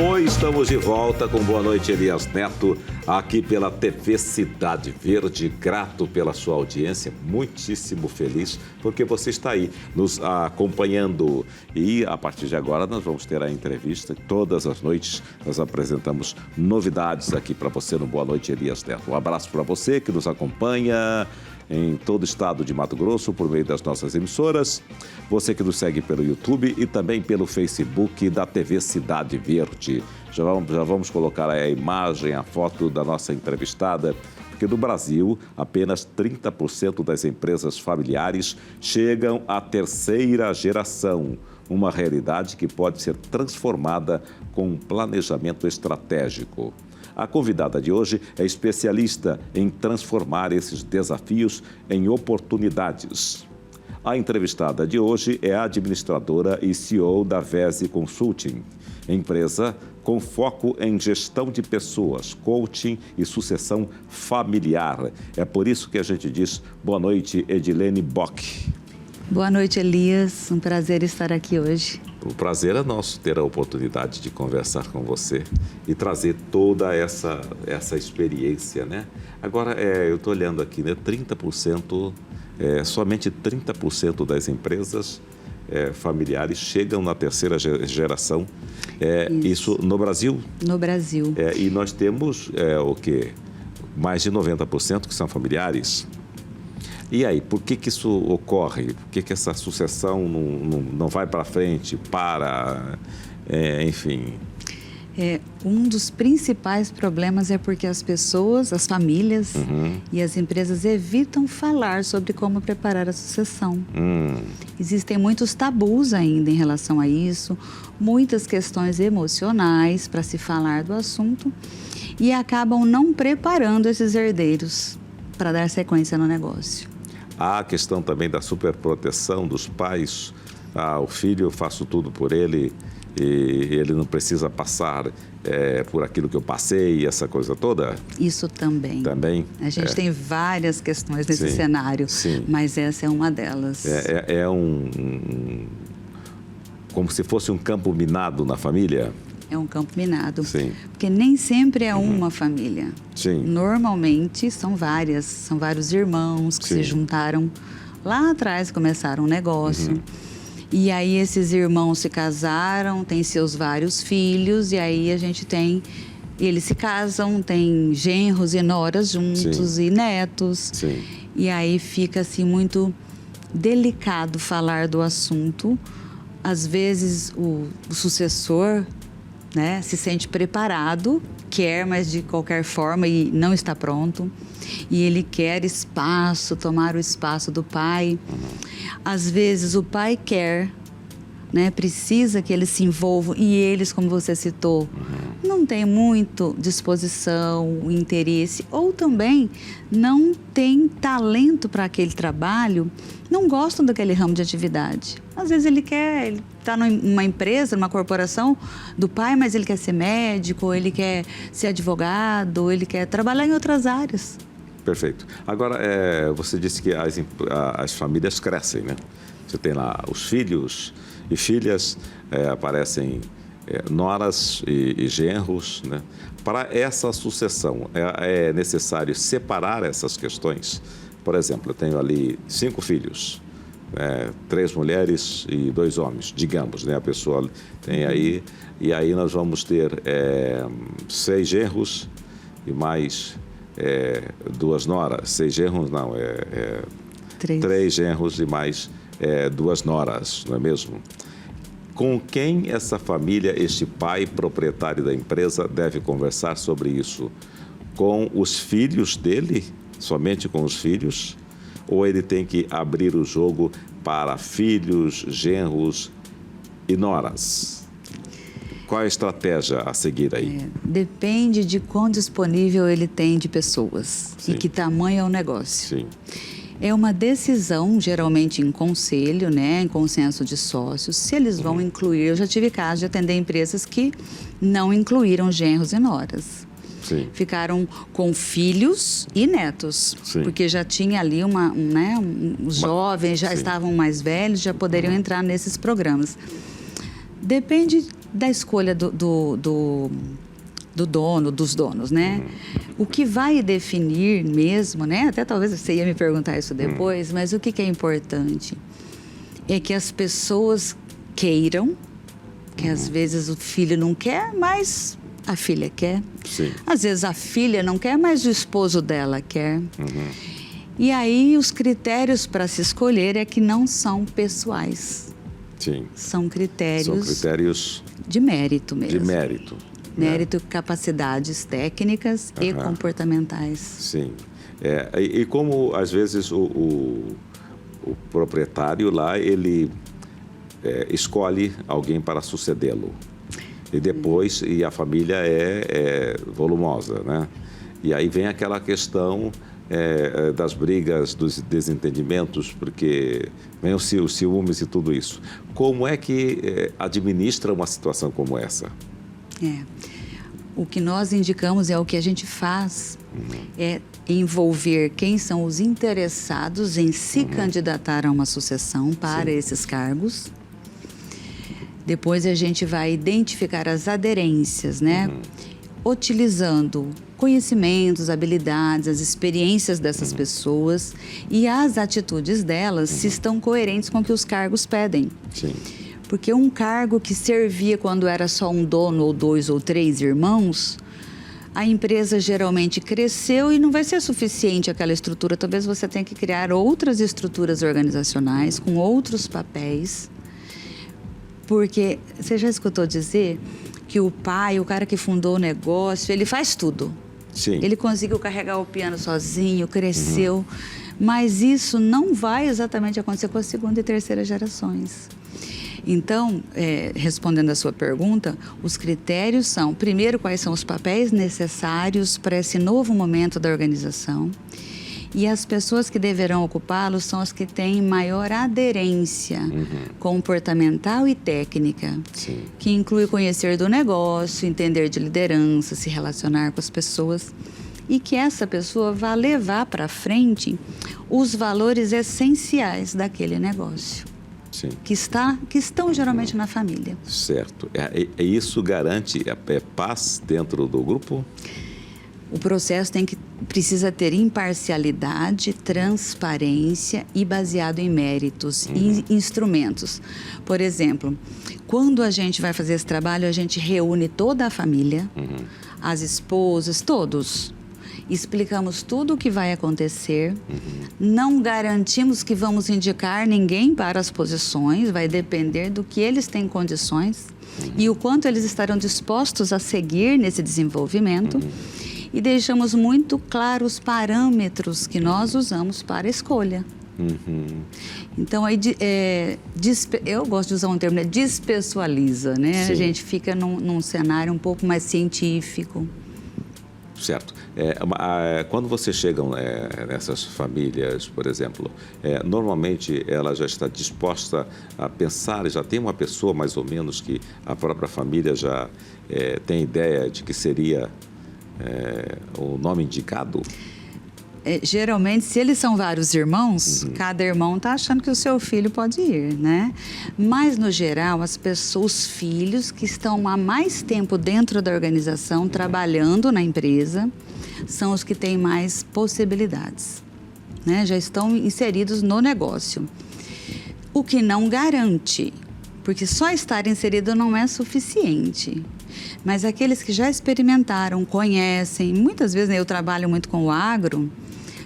Oi, estamos de volta com Boa Noite, Elias Neto, aqui pela TV Cidade Verde. Grato pela sua audiência, muitíssimo feliz porque você está aí nos acompanhando. E a partir de agora nós vamos ter a entrevista. Todas as noites nós apresentamos novidades aqui para você no Boa Noite, Elias Neto. Um abraço para você que nos acompanha em todo o estado de Mato Grosso, por meio das nossas emissoras. Você que nos segue pelo YouTube e também pelo Facebook da TV Cidade Verde. Já vamos colocar aí a imagem, a foto da nossa entrevistada, porque no Brasil, apenas 30% das empresas familiares chegam à terceira geração. Uma realidade que pode ser transformada com um planejamento estratégico. A convidada de hoje é especialista em transformar esses desafios em oportunidades. A entrevistada de hoje é a administradora e CEO da Vese Consulting, empresa com foco em gestão de pessoas, coaching e sucessão familiar. É por isso que a gente diz boa noite, Edilene Bock. Boa noite, Elias. Um prazer estar aqui hoje. O prazer é nosso ter a oportunidade de conversar com você e trazer toda essa experiência, né? Agora, eu estou olhando aqui, né? 30%, somente 30% das empresas familiares chegam na terceira geração. Isso no Brasil? No Brasil. E nós temos o quê? Mais de 90% que são familiares. E aí, por que isso ocorre? Por que essa sucessão não vai para frente, enfim? Um dos principais problemas é porque as pessoas, as famílias e as empresas evitam falar sobre como preparar a sucessão. Existem muitos tabus ainda em relação a isso, muitas questões emocionais para se falar do assunto e acabam não preparando esses herdeiros para dar sequência no negócio. Há a questão também da superproteção dos pais. O filho, eu faço tudo por ele e ele não precisa passar por aquilo que eu passei, essa coisa toda? Isso também. Também? A gente tem várias questões nesse cenário, mas essa é uma delas. Como se fosse um campo minado na família? É um campo minado. Sim. Porque nem sempre é uma família. Sim. Normalmente são vários irmãos que se juntaram lá atrás, começaram um negócio. E aí esses irmãos se casaram, têm seus vários filhos, e aí a gente eles se casam, tem genros e noras juntos e netos. Sim. E aí fica assim muito delicado falar do assunto. Às vezes o sucessor, né, se sente preparado, quer, mas de qualquer forma e não está pronto. E ele quer espaço, tomar o espaço do pai. Às vezes o pai quer, né, precisa que eles se envolvam e eles, como você citou, não têm muito disposição, interesse ou também não têm talento para aquele trabalho, não gostam daquele ramo de atividade. Às vezes ele está numa empresa, numa corporação do pai, mas ele quer ser médico, ou ele quer ser advogado, ou ele quer trabalhar em outras áreas. Perfeito. Agora, você disse que as famílias crescem, né? Você tem lá os filhos e filhas, aparecem noras e genros, né? Para essa sucessão, é necessário separar essas questões. Por exemplo, eu tenho ali 5 filhos, 3 mulheres e 2 homens, digamos, né? A pessoa tem aí, e aí nós vamos ter 6 genros e mais 2 noras. 6 genros, não, 3 genros e mais 2 noras, não é mesmo? Com quem essa família, este pai proprietário da empresa, deve conversar sobre isso? Com os filhos dele? Somente com os filhos? Ou ele tem que abrir o jogo para filhos, genros e noras? Qual é a estratégia a seguir aí? Depende de quão disponível ele tem de pessoas e que tamanho é o negócio. Sim. É uma decisão, geralmente em conselho, né, em consenso de sócios, se eles vão incluir. Eu já tive caso de atender empresas que não incluíram genros e noras. Sim. Ficaram com filhos e netos, porque já tinha ali os jovens já estavam mais velhos, já poderiam entrar nesses programas. Depende da escolha do dono, dos donos, né? O que vai definir mesmo, né? Até talvez você ia me perguntar isso depois, mas o que é importante é que as pessoas queiram, que às vezes o filho não quer, mas a filha quer. Sim. Às vezes a filha não quer, mas o esposo dela quer. E aí os critérios para se escolher é que não são pessoais. Sim. São critérios de mérito mesmo. De mérito. Mérito, capacidades técnicas e comportamentais. Sim. E como, às vezes, o proprietário lá, ele escolhe alguém para sucedê-lo. E depois, e a família é volumosa, né? E aí vem aquela questão das brigas, dos desentendimentos, porque vem os ciúmes e tudo isso. Como é que administra uma situação como essa? O que nós indicamos é o que a gente faz, é envolver quem são os interessados em se candidatar a uma sucessão para esses cargos. Depois a gente vai identificar as aderências, né? Utilizando conhecimentos, habilidades, as experiências dessas pessoas e as atitudes delas se estão coerentes com o que os cargos pedem. Sim. Porque um cargo que servia quando era só um dono ou 2 ou 3 irmãos, a empresa geralmente cresceu e não vai ser suficiente aquela estrutura. Talvez você tenha que criar outras estruturas organizacionais com outros papéis. Porque você já escutou dizer que o pai, o cara que fundou o negócio, ele faz tudo. Sim. Ele conseguiu carregar o piano sozinho, cresceu. Mas isso não vai exatamente acontecer com a segunda e terceira gerações. Então, respondendo a sua pergunta, os critérios são, primeiro, quais são os papéis necessários para esse novo momento da organização. E as pessoas que deverão ocupá-los são as que têm maior aderência comportamental e técnica, que inclui conhecer do negócio, entender de liderança, se relacionar com as pessoas, e que essa pessoa vá levar para frente os valores essenciais daquele negócio. Sim. Que estão geralmente na família. Certo. Isso garante paz dentro do grupo? O processo precisa ter imparcialidade, transparência e baseado em méritos e instrumentos. Por exemplo, quando a gente vai fazer esse trabalho, a gente reúne toda a família, as esposas, todos. Explicamos tudo o que vai acontecer, não garantimos que vamos indicar ninguém para as posições, vai depender do que eles têm condições e o quanto eles estarão dispostos a seguir nesse desenvolvimento. E deixamos muito claros os parâmetros que nós usamos para a escolha. Então, aí, eu gosto de usar um termo, despessoaliza, né? Sim. A gente fica num cenário um pouco mais científico. Certo. Quando vocês chegam nessas famílias, por exemplo, normalmente ela já está disposta a pensar, já tem uma pessoa mais ou menos que a própria família já tem ideia de que seria o nome indicado? Geralmente, se eles são vários irmãos, cada irmão está achando que o seu filho pode ir, né? Mas, no geral, os filhos que estão há mais tempo dentro da organização, trabalhando na empresa, são os que têm mais possibilidades, né? Já estão inseridos no negócio. O que não garante, porque só estar inserido não é suficiente. Mas aqueles que já experimentaram, conhecem, muitas vezes, né, eu trabalho muito com o agro,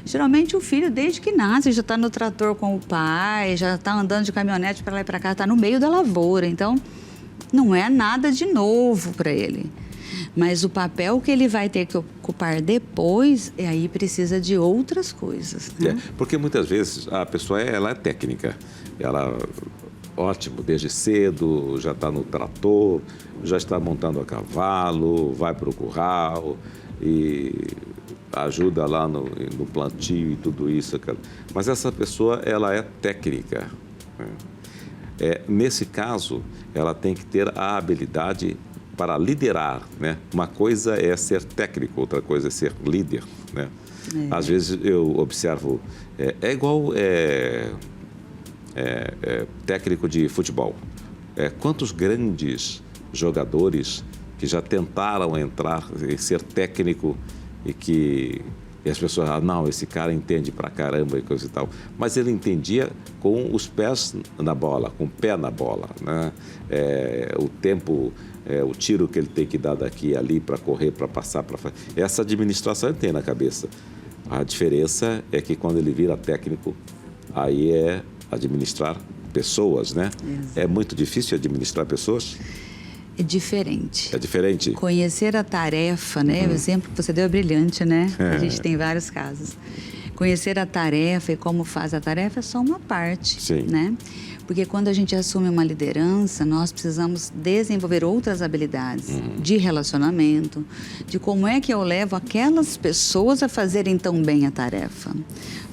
geralmente o filho, desde que nasce, já está no trator com o pai, já está andando de caminhonete para lá e para cá, está no meio da lavoura. Então, não é nada de novo para ele. Mas o papel que ele vai ter que ocupar depois, aí precisa de outras coisas, né? Porque muitas vezes a pessoa ela é técnica, ela... Ótimo, desde cedo, já está no trator, já está montando a cavalo, vai para o curral e ajuda lá no plantio e tudo isso. Mas essa pessoa, ela é técnica. Nesse caso, ela tem que ter a habilidade para liderar, né? Uma coisa é ser técnico, outra coisa é ser líder, né? Às vezes eu observo, igual... técnico de futebol. Quantos grandes jogadores que já tentaram entrar e ser técnico e as pessoas falam, não, esse cara entende pra caramba e coisa e tal. Mas ele entendia com os pés na bola, com o pé na bola, né? O tempo, o tiro que ele tem que dar daqui e ali para correr, para passar, para fazer. Essa administração ele tem na cabeça. A diferença é que quando ele vira técnico, aí é administrar pessoas, né? Exato. É muito difícil administrar pessoas? É diferente. É diferente? Conhecer a tarefa, né? O exemplo que você deu é brilhante, né? A gente tem vários casos. Conhecer a tarefa e como faz a tarefa é só uma parte, Sim. né? Porque quando a gente assume uma liderança, nós precisamos desenvolver outras habilidades de relacionamento, de como é que eu levo aquelas pessoas a fazerem tão bem a tarefa.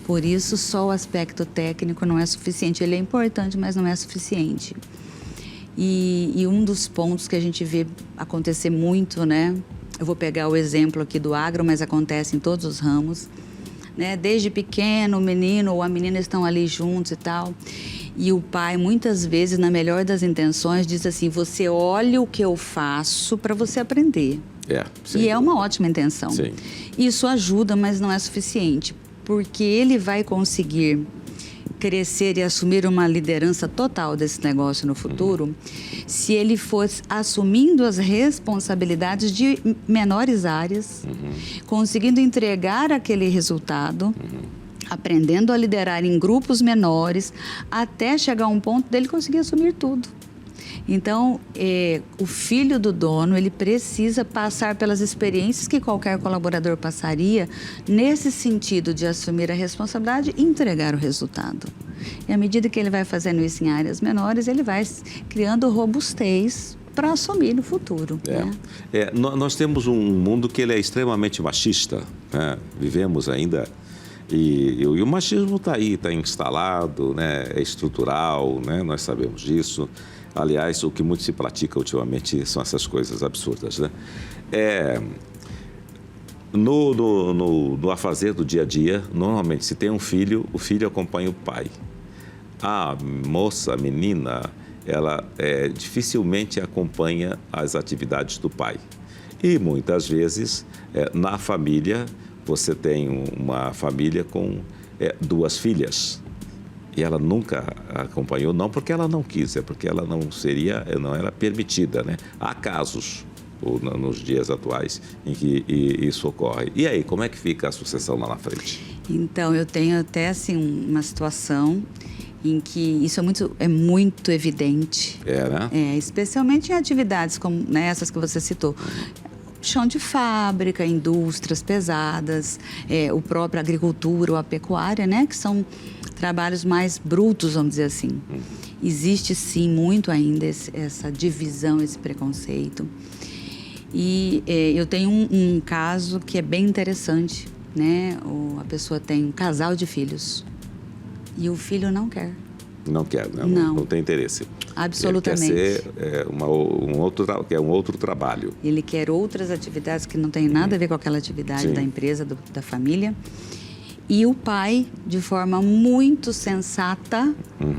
Por isso, só o aspecto técnico não é suficiente. Ele é importante, mas não é suficiente. E um dos pontos que a gente vê acontecer muito, né? Eu vou pegar o exemplo aqui do agro, mas acontece em todos os ramos, né? Desde pequeno, o menino ou a menina estão ali juntos e tal. E o pai, muitas vezes, na melhor das intenções, diz assim, você olha o que eu faço para você aprender. E é uma ótima intenção. Sim. Isso ajuda, mas não é suficiente, porque ele vai conseguir crescer e assumir uma liderança total desse negócio no futuro, se ele fosse assumindo as responsabilidades de menores áreas, conseguindo entregar aquele resultado, aprendendo a liderar em grupos menores, até chegar a um ponto dele conseguir assumir tudo. Então, o filho do dono, ele precisa passar pelas experiências que qualquer colaborador passaria, nesse sentido de assumir a responsabilidade e entregar o resultado. E à medida que ele vai fazendo isso em áreas menores, ele vai criando robustez para assumir no futuro. Né? Nós temos um mundo que ele é extremamente machista, né? Vivemos ainda... E o machismo está aí, está instalado, né? É estrutural, né? Nós sabemos disso. Aliás, o que muito se pratica ultimamente são essas coisas absurdas, né? No afazer do dia a dia, normalmente, se tem um filho, o filho acompanha o pai. A moça, a menina, ela dificilmente acompanha as atividades do pai. E muitas vezes, na família, você tem uma família com 2 filhas. E ela nunca acompanhou, não porque ela não quis, é porque ela não era permitida, né? Há casos, nos dias atuais, em que isso ocorre. E aí, como é que fica a sucessão lá na frente? Então, eu tenho até, assim, uma situação em que isso é muito evidente. Né? Especialmente em atividades como, né, essas que você citou. Chão de fábrica, indústrias pesadas, o próprio agricultura ou a pecuária, né, que são trabalhos mais brutos, vamos dizer assim. Existe, sim, muito ainda essa divisão, esse preconceito. E eu tenho um caso que é bem interessante, né? A pessoa tem um casal de filhos e o filho não quer. Não quer, né? Não tem interesse. Absolutamente. Ele quer ser um outro trabalho. Ele quer outras atividades que não tem nada a ver com aquela atividade Sim. da empresa, da família. E o pai, de forma muito sensata,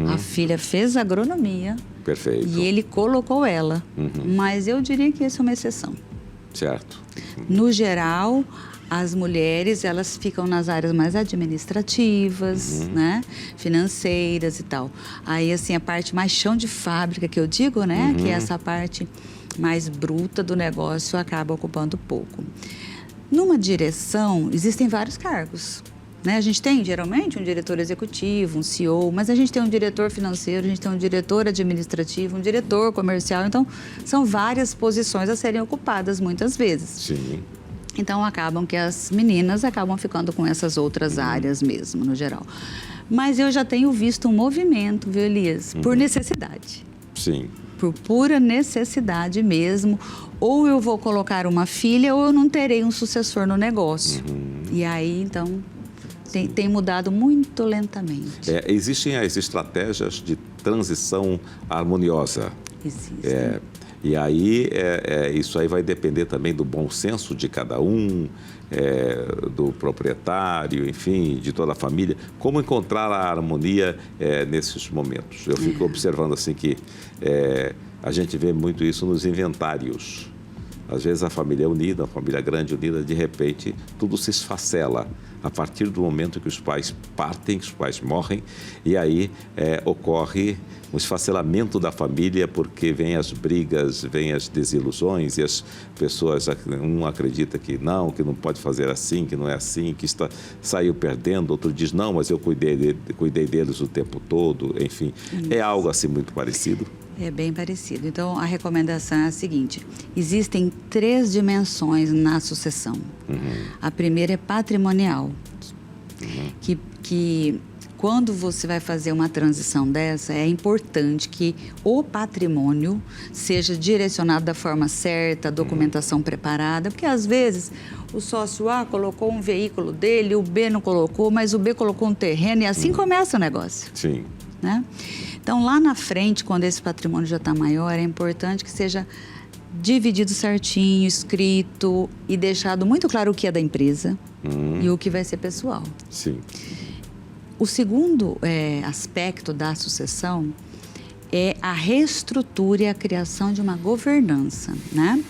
a filha fez agronomia. Perfeito. E ele colocou ela. Mas eu diria que isso é uma exceção. Certo. No geral, as mulheres, elas ficam nas áreas mais administrativas, né? Financeiras e tal. Aí, assim, a parte mais chão de fábrica, que eu digo, né? Que é essa parte mais bruta do negócio, acaba ocupando pouco. Numa direção, existem vários cargos. Né? A gente tem, geralmente, um diretor executivo, um CEO, mas a gente tem um diretor financeiro, a gente tem um diretor administrativo, um diretor comercial. Então, são várias posições a serem ocupadas muitas vezes. Sim. Então, acabam que as meninas acabam ficando com essas outras áreas mesmo, no geral. Mas eu já tenho visto um movimento, viu, Elias? Por necessidade. Sim. Por pura necessidade mesmo. Ou eu vou colocar uma filha ou eu não terei um sucessor no negócio. E aí, então... Tem mudado muito lentamente. Existem as estratégias de transição harmoniosa. Existem. E aí, isso aí vai depender também do bom senso de cada um, do proprietário, enfim, de toda a família. Como encontrar a harmonia nesses momentos? Eu fico observando assim que A gente vê muito isso nos inventários. Às vezes a família é unida, a família grande unida, de repente tudo se esfacela a partir do momento que os pais partem, que os pais morrem, e aí ocorre um esfacelamento da família, porque vem as brigas, vem as desilusões, e as pessoas, um acredita que não pode fazer assim, que não é assim, que saiu perdendo, outro diz, não, mas eu cuidei deles o tempo todo, enfim. É algo assim muito parecido? É bem parecido. Então, a recomendação é a seguinte: existem 3 dimensões na sucessão. A primeira é patrimonial, que quando você vai fazer uma transição dessa, é importante que o patrimônio seja direcionado da forma certa, a documentação preparada, porque às vezes o sócio A colocou um veículo dele, o B não colocou, mas o B colocou um terreno, e assim começa o negócio. Sim. Né? Então, lá na frente, quando esse patrimônio já está maior, é importante que seja dividido certinho, escrito e deixado muito claro o que é da empresa e o que vai ser pessoal. Sim. O segundo aspecto da sucessão é a reestrutura e a criação de uma governança, né?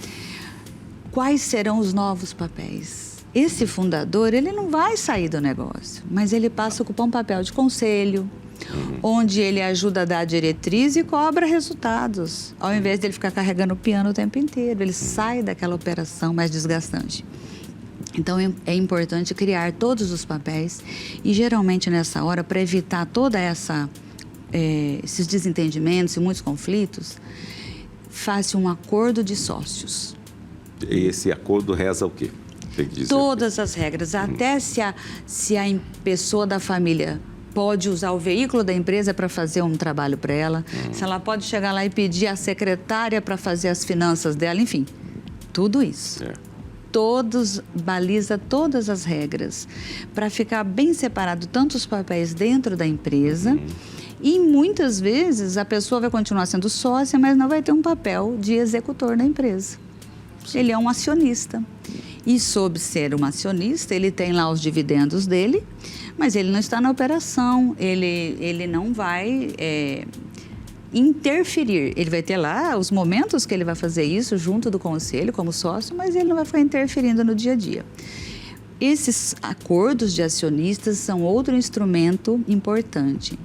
Quais serão os novos papéis? Esse fundador, ele não vai sair do negócio, mas ele passa a ocupar um papel de conselho, onde ele ajuda a dar diretriz e cobra resultados, ao invés dele ficar carregando o piano o tempo inteiro. Ele sai daquela operação mais desgastante. Então, é importante criar todos os papéis e, geralmente, nessa hora, para evitar toda esses desentendimentos e muitos conflitos, faz-se um acordo de sócios. E esse acordo reza o quê? Tem que dizer todas as regras, até se a pessoa da família pode usar o veículo da empresa para fazer um trabalho para ela, se ela pode chegar lá e pedir a secretária para fazer as finanças dela, enfim, tudo isso. Baliza todas as regras para ficar bem separado tanto os papéis dentro da empresa e muitas vezes a pessoa vai continuar sendo sócia, mas não vai ter um papel de executor na empresa. Sim. Ele é um acionista e, sob ser um acionista, ele tem lá os dividendos dele, mas ele não está na operação, ele não vai interferir. Ele vai ter lá os momentos que ele vai fazer isso junto do conselho como sócio, mas ele não vai ficar interferindo no dia a dia. Esses acordos de acionistas são outro instrumento importante.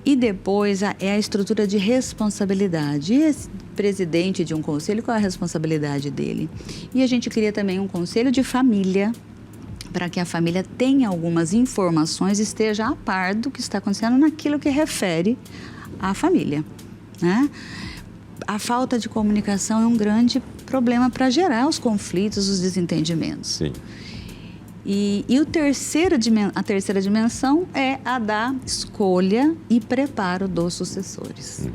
E depois é a estrutura de responsabilidade. Esse presidente de um conselho, qual é a responsabilidade dele? E a gente cria também um conselho de família, para que a família tenha algumas informações e esteja a par do que está acontecendo naquilo que refere à família, né? A falta de comunicação é um grande problema para gerar os conflitos, os desentendimentos. Sim. E a terceira dimensão é a da escolha e preparo dos sucessores.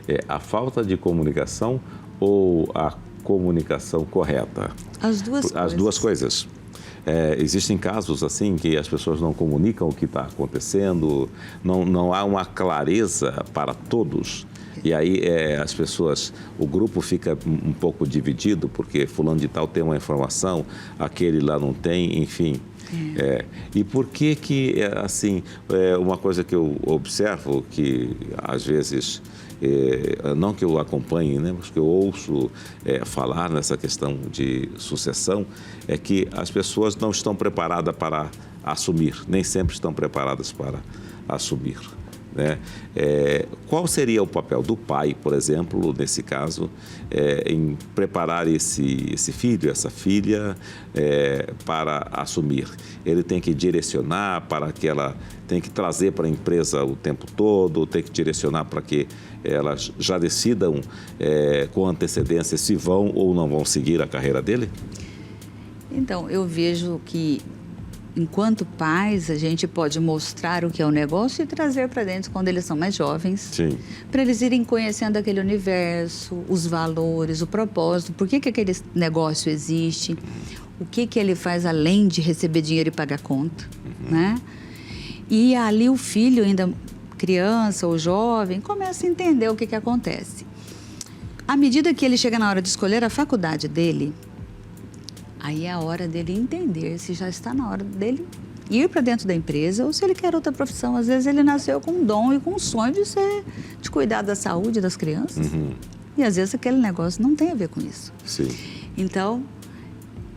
É a falta de comunicação ou a comunicação correta? As duas coisas. As duas coisas. Existem casos assim que as pessoas não comunicam o que está acontecendo, não há uma clareza para todos. E aí as pessoas, o grupo fica um pouco dividido, porque fulano de tal tem uma informação, aquele lá não tem, enfim. E por que assim, uma coisa que eu observo, que às vezes, não que eu acompanhe, né, mas que eu ouço falar nessa questão de sucessão, é que as pessoas não estão preparadas para assumir, nem sempre estão preparadas para assumir. Né? Qual seria o papel do pai, por exemplo, nesse caso, em preparar esse filho, essa filha, para assumir? Ele tem que direcionar para que ela tem que trazer para a empresa o tempo todo, tem que direcionar para que elas já decidam com antecedência se vão ou não vão seguir a carreira dele? Então, eu vejo que enquanto pais, a gente pode mostrar o que é o negócio e trazer para dentro quando eles são mais jovens, para eles irem conhecendo aquele universo, os valores, o propósito, por que aquele negócio existe, o que ele faz além de receber dinheiro e pagar conta, né? E ali o filho, ainda criança ou jovem, começa a entender o que acontece. À medida que ele chega na hora de escolher a faculdade dele, aí é a hora dele entender se já está na hora dele ir para dentro da empresa ou se ele quer outra profissão. Às vezes ele nasceu com um dom e com um sonho de cuidar da saúde das crianças. E às vezes aquele negócio não tem a ver com isso. Sim. Então,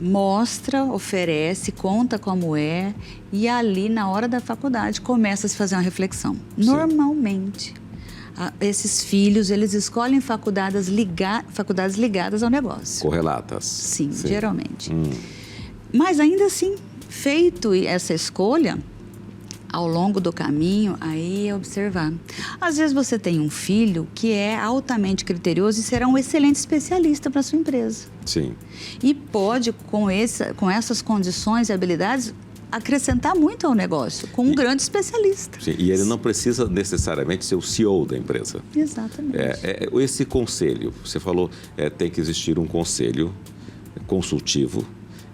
mostra, oferece, conta como é, e ali, na hora da faculdade, começa a se fazer uma reflexão. Sim. Normalmente, esses filhos, eles escolhem faculdades ligadas ao negócio. Correlatas. Sim, geralmente. Mas ainda assim, feito essa escolha, ao longo do caminho, aí é observar. Às vezes você tem um filho que é altamente criterioso e será um excelente especialista para a sua empresa. Sim. E pode, com essas condições e habilidades, acrescentar muito ao negócio, com um grande especialista. Sim. E ele não precisa necessariamente ser o CEO da empresa. Exatamente. Esse conselho, você falou, tem que existir um conselho consultivo.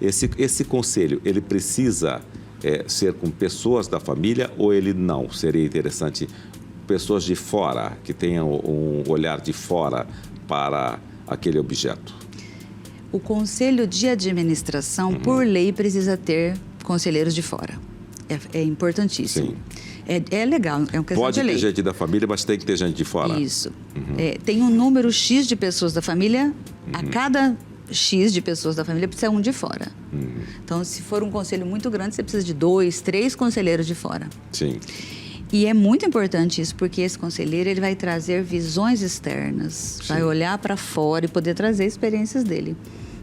Esse conselho, ele precisa ser com pessoas da família ou ele não? Seria interessante pessoas de fora, que tenham um olhar de fora para aquele objeto? O conselho de administração, por lei, precisa ter conselheiros de fora. É importantíssimo. Sim. É legal, é uma questão Pode de lei. ter gente da família, mas tem que ter gente de fora. Isso. Tem um número X de pessoas da família, a cada X de pessoas da família precisa um de fora. Então, se for um conselho muito grande, você precisa de 2, 3 conselheiros de fora. Sim. E é muito importante isso, porque esse conselheiro ele vai trazer visões externas, vai olhar para fora e poder trazer experiências dele.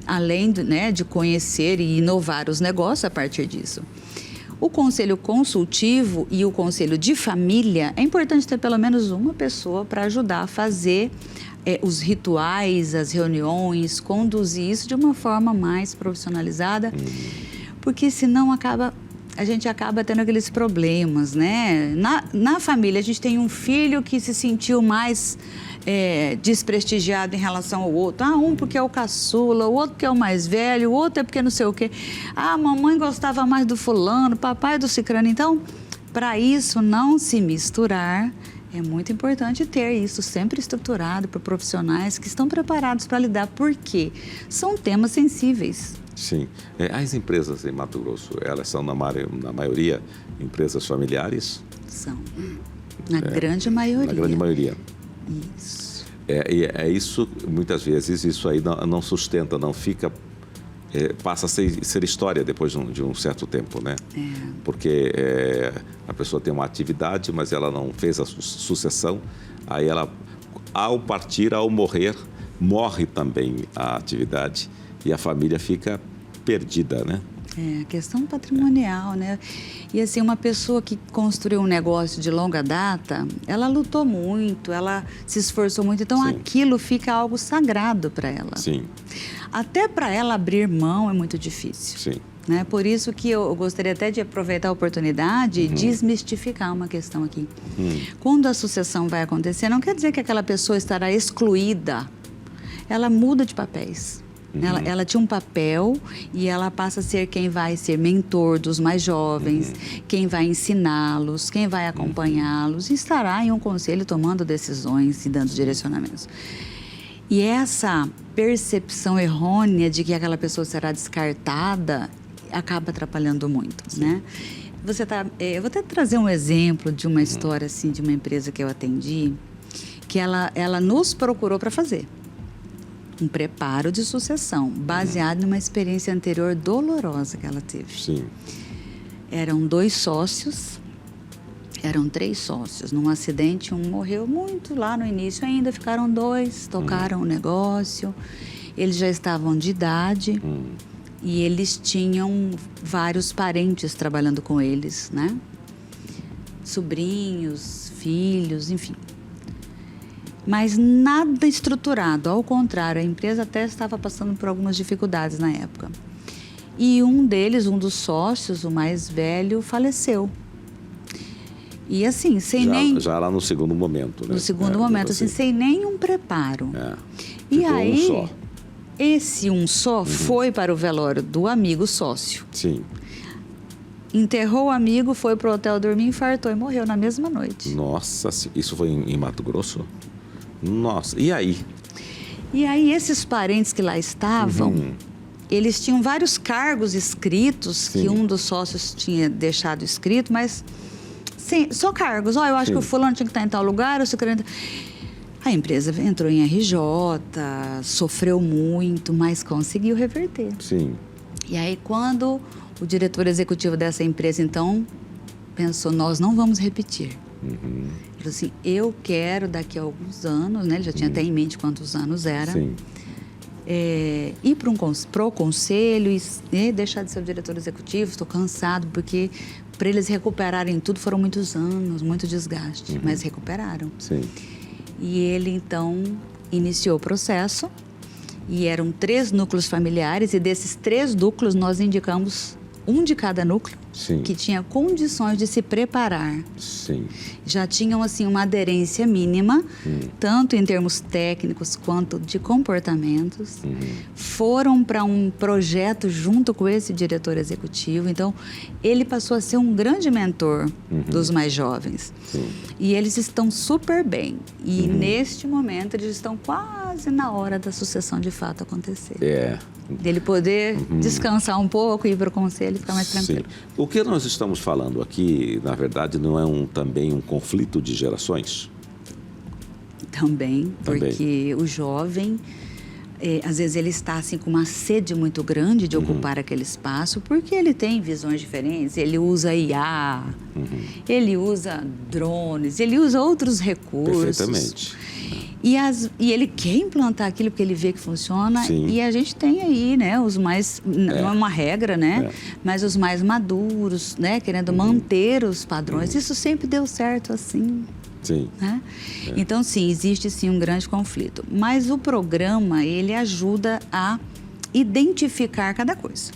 Além de conhecer e inovar os negócios a partir disso. O conselho consultivo e o conselho de família, é importante ter pelo menos uma pessoa para ajudar a fazer os rituais, as reuniões, conduzir isso de uma forma mais profissionalizada, porque senão a gente acaba tendo aqueles problemas, né? Na família, a gente tem um filho que se sentiu mais desprestigiado em relação ao outro. Um porque é o caçula, o outro porque é o mais velho, o outro é porque não sei o quê. A mamãe gostava mais do fulano, papai do cicrano. Então, para isso não se misturar, é muito importante ter isso sempre estruturado por profissionais que estão preparados para lidar, porque são temas sensíveis. Sim. As empresas em Mato Grosso, elas são, na maioria, empresas familiares? São. Na grande maioria. Na grande maioria. Isso. Isso, muitas vezes, isso aí não sustenta, não fica... passa a ser história depois de um certo tempo, né? Porque a pessoa tem uma atividade, mas ela não fez a sucessão. Aí ela, ao partir, ao morrer, morre também a atividade e a família fica perdida, né? A questão patrimonial, né? E assim, uma pessoa que construiu um negócio de longa data, ela lutou muito, ela se esforçou muito, então aquilo fica algo sagrado para ela. Sim. Até para ela abrir mão é muito difícil. Sim. Né? Por isso que eu gostaria até de aproveitar a oportunidade e desmistificar uma questão aqui. Quando a sucessão vai acontecer, não quer dizer que aquela pessoa estará excluída. Ela muda de papéis. Ela tinha um papel e ela passa a ser quem vai ser mentor dos mais jovens, quem vai ensiná-los, quem vai acompanhá-los e estará em um conselho tomando decisões e dando direcionamentos. E essa percepção errônea de que aquela pessoa será descartada acaba atrapalhando muito, né? Eu vou até trazer um exemplo de uma história assim, de uma empresa que eu atendi, que ela nos procurou para fazer um preparo de sucessão, baseado numa experiência anterior dolorosa que ela teve. Sim. Eram 2 sócios, eram 3 sócios. Num acidente, um morreu muito lá no início ainda, ficaram 2, tocaram o negócio. Eles já estavam de idade e eles tinham vários parentes trabalhando com eles, né? Sobrinhos, filhos, enfim. Mas nada estruturado, ao contrário, a empresa até estava passando por algumas dificuldades na época. E um dos sócios, o mais velho, faleceu. E assim, Já lá no segundo momento, né? No segundo momento, assim, sem nenhum preparo. E Ficou aí, um só. Esse um só foi para o velório do amigo sócio. Sim. Enterrou o amigo, foi para o hotel dormir, infartou e morreu na mesma noite. Nossa, isso foi em Mato Grosso? Nossa, e aí? E aí, esses parentes que lá estavam, eles tinham vários cargos escritos, que um dos sócios tinha deixado escrito, mas só cargos. Eu acho que o fulano tinha que estar em tal lugar, o ciclano... A empresa entrou em RJ, sofreu muito, mas conseguiu reverter. Sim. E aí, quando o diretor executivo dessa empresa, então, pensou, nós não vamos repetir. Ele falou assim, eu quero daqui a alguns anos, né? Ele já tinha até em mente quantos anos era. Sim. Ir para o conselho e deixar de ser o diretor executivo. Estou cansado, porque para eles recuperarem tudo foram muitos anos, muito desgaste, mas recuperaram. Sim. E ele, então, iniciou o processo e eram 3 núcleos familiares e desses 3 núcleos nós indicamos um de cada núcleo Sim. que tinha condições de se preparar. Sim. Já tinham, assim, uma aderência mínima, tanto em termos técnicos quanto de comportamentos. Foram para um projeto junto com esse diretor executivo. Então, ele passou a ser um grande mentor dos mais jovens. Sim. E eles estão super bem. E, neste momento, eles estão quase na hora da sucessão de fato acontecer. Dele poder descansar um pouco, ir para o conselho e ficar mais tranquilo. Sim. O que nós estamos falando aqui, na verdade, não é também um conflito de gerações? Também, porque o jovem, às vezes ele está assim, com uma sede muito grande de ocupar aquele espaço, porque ele tem visões diferentes, ele usa IA, ele usa drones, ele usa outros recursos. Perfeitamente. E ele quer implantar aquilo porque ele vê que funciona. Sim. E a gente tem aí, né, os mais, não é uma regra, né, mas os mais maduros, né, querendo manter os padrões. Isso sempre deu certo assim. Sim. Né? Então, sim, existe sim um grande conflito. Mas o programa, ele ajuda a identificar cada coisa.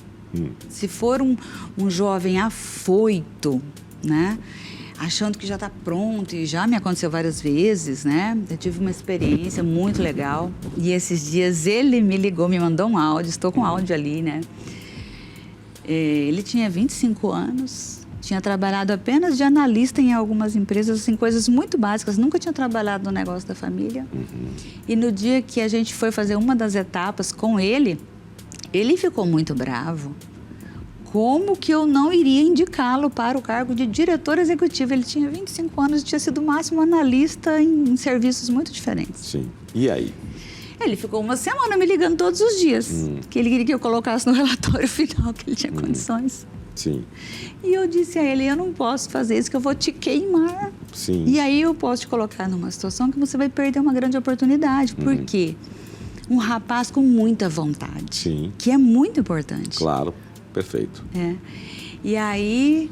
Se for um jovem afoito, né, achando que já está pronto, e já me aconteceu várias vezes, né? Eu tive uma experiência muito legal. E esses dias ele me ligou, me mandou um áudio, estou com áudio ali, né? Ele tinha 25 anos, tinha trabalhado apenas de analista em algumas empresas, assim, coisas muito básicas, nunca tinha trabalhado no negócio da família. E no dia que a gente foi fazer uma das etapas com ele ficou muito bravo. Como que eu não iria indicá-lo para o cargo de diretor executivo? Ele tinha 25 anos e tinha sido o máximo analista em serviços muito diferentes. Sim. E aí? Ele ficou uma semana me ligando todos os dias, que ele queria que eu colocasse no relatório final que ele tinha condições. Sim. E eu disse a ele, eu não posso fazer isso, que eu vou te queimar. Sim. E aí eu posso te colocar numa situação que você vai perder uma grande oportunidade. Por quê? Um rapaz com muita vontade. Sim. Que é muito importante. Claro. Perfeito. E aí,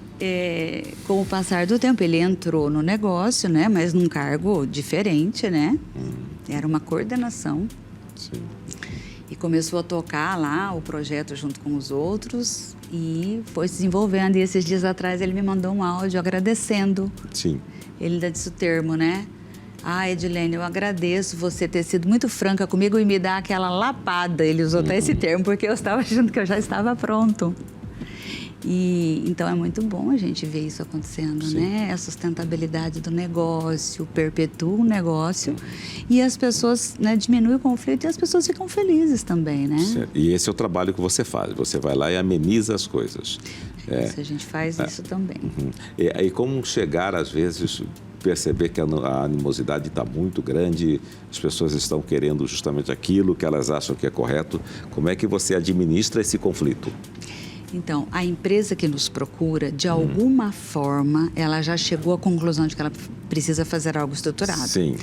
com o passar do tempo, ele entrou no negócio, né? Mas num cargo diferente, né? Era uma coordenação. Sim. E começou a tocar lá o projeto junto com os outros e foi se desenvolvendo. E esses dias atrás ele me mandou um áudio agradecendo. Sim. Ele ainda disse o termo, né? Ah, Edilene, eu agradeço você ter sido muito franca comigo e me dar aquela lapada. Ele usou até esse termo, porque eu estava achando que eu já estava pronto. E então é muito bom a gente ver isso acontecendo, né? A sustentabilidade do negócio, perpetua o negócio e as pessoas, né, diminuem o conflito e as pessoas ficam felizes também, né? Certo. E esse é o trabalho que você faz. Você vai lá e ameniza as coisas. Isso, a gente faz isso também. E aí como chegar, às vezes, perceber que a animosidade está muito grande, as pessoas estão querendo justamente aquilo que elas acham que é correto. Como é que você administra esse conflito? Então, a empresa que nos procura, de alguma forma, ela já chegou à conclusão de que ela precisa fazer algo estruturado. Sim.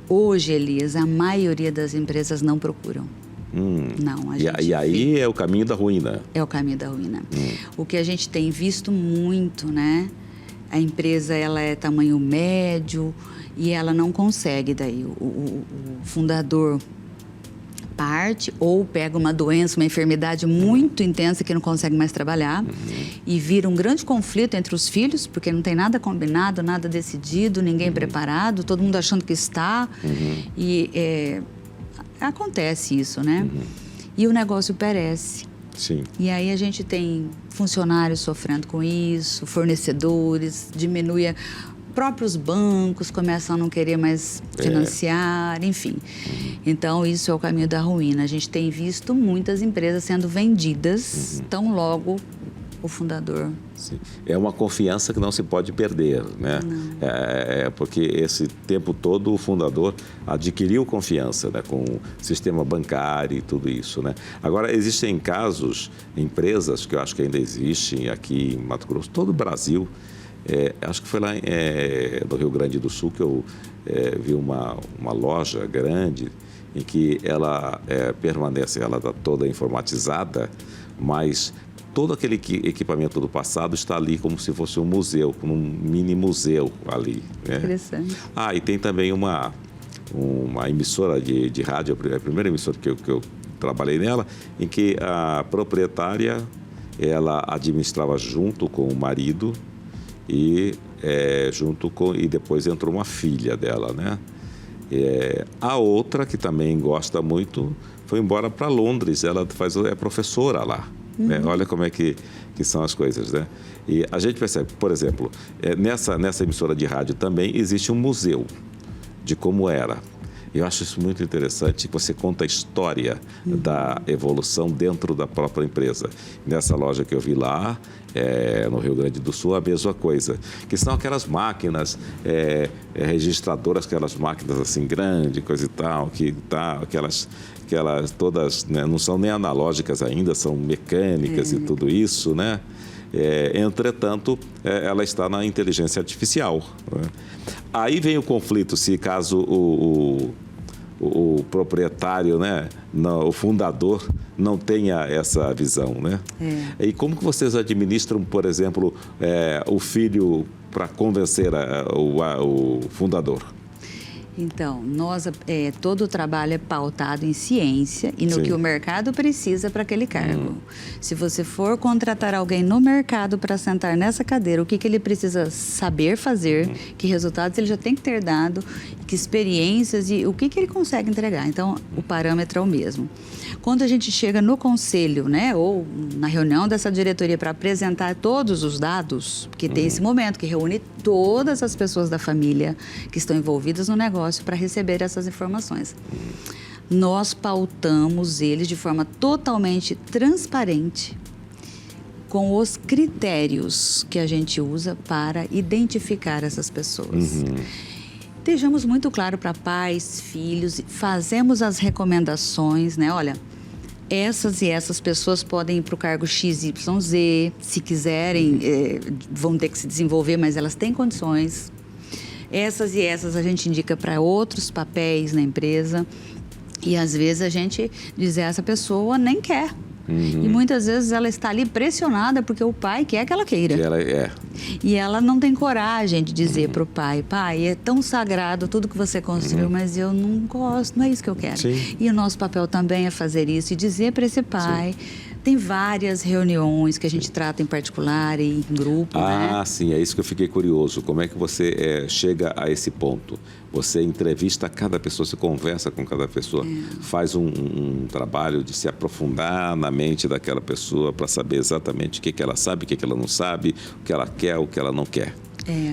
Hoje, Elias, a maioria das empresas não procuram. Não, a gente E aí é o caminho da ruína. É o caminho da ruína. O que a gente tem visto muito, né? A empresa, ela é tamanho médio e ela não consegue daí. O fundador parte ou pega uma doença, uma enfermidade muito intensa que não consegue mais trabalhar e vira um grande conflito entre os filhos, porque não tem nada combinado, nada decidido, ninguém preparado, todo mundo achando que está. E acontece isso, né? E o negócio perece. Sim. E aí a gente tem funcionários sofrendo com isso, fornecedores, diminui próprios bancos começam a não querer mais financiar, enfim. Então, isso é o caminho da ruína. A gente tem visto muitas empresas sendo vendidas tão logo o fundador. Sim. É uma confiança que não se pode perder, né? Porque esse tempo todo o fundador adquiriu confiança, né, com o sistema bancário e tudo isso, né? Agora, existem casos, empresas que eu acho que ainda existem aqui em Mato Grosso, todo o Brasil. Acho que foi lá no Rio Grande do Sul que eu vi uma loja grande em que ela permanece, ela está toda informatizada, mas todo aquele equipamento do passado está ali como se fosse um museu, como um mini museu ali, né? Interessante. E tem também uma emissora de rádio, a primeira emissora que eu trabalhei nela, em que a proprietária, ela administrava junto com o marido e depois entrou uma filha dela, né? A outra, que também gosta muito, foi embora para Londres, ela é professora lá. Né? Olha como é que são as coisas, né? E a gente percebe, por exemplo, nessa emissora de rádio também existe um museu de como era. Eu acho isso muito interessante, que você conta a história da evolução dentro da própria empresa. Nessa loja que eu vi lá, no Rio Grande do Sul, a mesma coisa. Que são aquelas máquinas registradoras, aquelas máquinas assim grandes, coisa e tal, aquelas todas, né, não são nem analógicas ainda, são mecânicas e tudo isso, né? Entretanto, ela está na inteligência artificial, né? Aí vem o conflito, se caso o proprietário, né, o fundador, não tenha essa visão, né? E como que vocês administram, por exemplo, o filho para convencer o fundador? Então, todo o trabalho é pautado em ciência e no que o mercado precisa para aquele cargo. Se você for contratar alguém no mercado para sentar nessa cadeira, o que ele precisa saber fazer, que resultados ele já tem que ter dado, que experiências e o que ele consegue entregar. Então, o parâmetro é o mesmo. Quando a gente chega no conselho, né, ou na reunião dessa diretoria para apresentar todos os dados, porque tem esse momento que reúne todas as pessoas da família que estão envolvidas no negócio para receber essas informações. Nós pautamos eles de forma totalmente transparente com os critérios que a gente usa para identificar essas pessoas. Deixamos muito claro para pais, filhos, fazemos as recomendações, né? Olha, essas e essas pessoas podem ir para o cargo XYZ, se quiserem, vão ter que se desenvolver, mas elas têm condições. Essas e essas a gente indica para outros papéis na empresa e às vezes a gente diz, essa pessoa nem quer. E muitas vezes ela está ali pressionada porque o pai quer que ela queira. E ela não tem coragem de dizer para o pai, é tão sagrado tudo que você construiu, mas eu não gosto, não é isso que eu quero. E o nosso papel também é fazer isso e dizer para esse pai. Tem várias reuniões que a gente trata em particular e em grupo, né? Sim, é isso que eu fiquei curioso. Como é que você chega a esse ponto? Você entrevista cada pessoa, você conversa com cada pessoa, faz um trabalho de se aprofundar na mente daquela pessoa para saber exatamente o que ela sabe, o que ela não sabe, o que ela quer, o que ela não quer.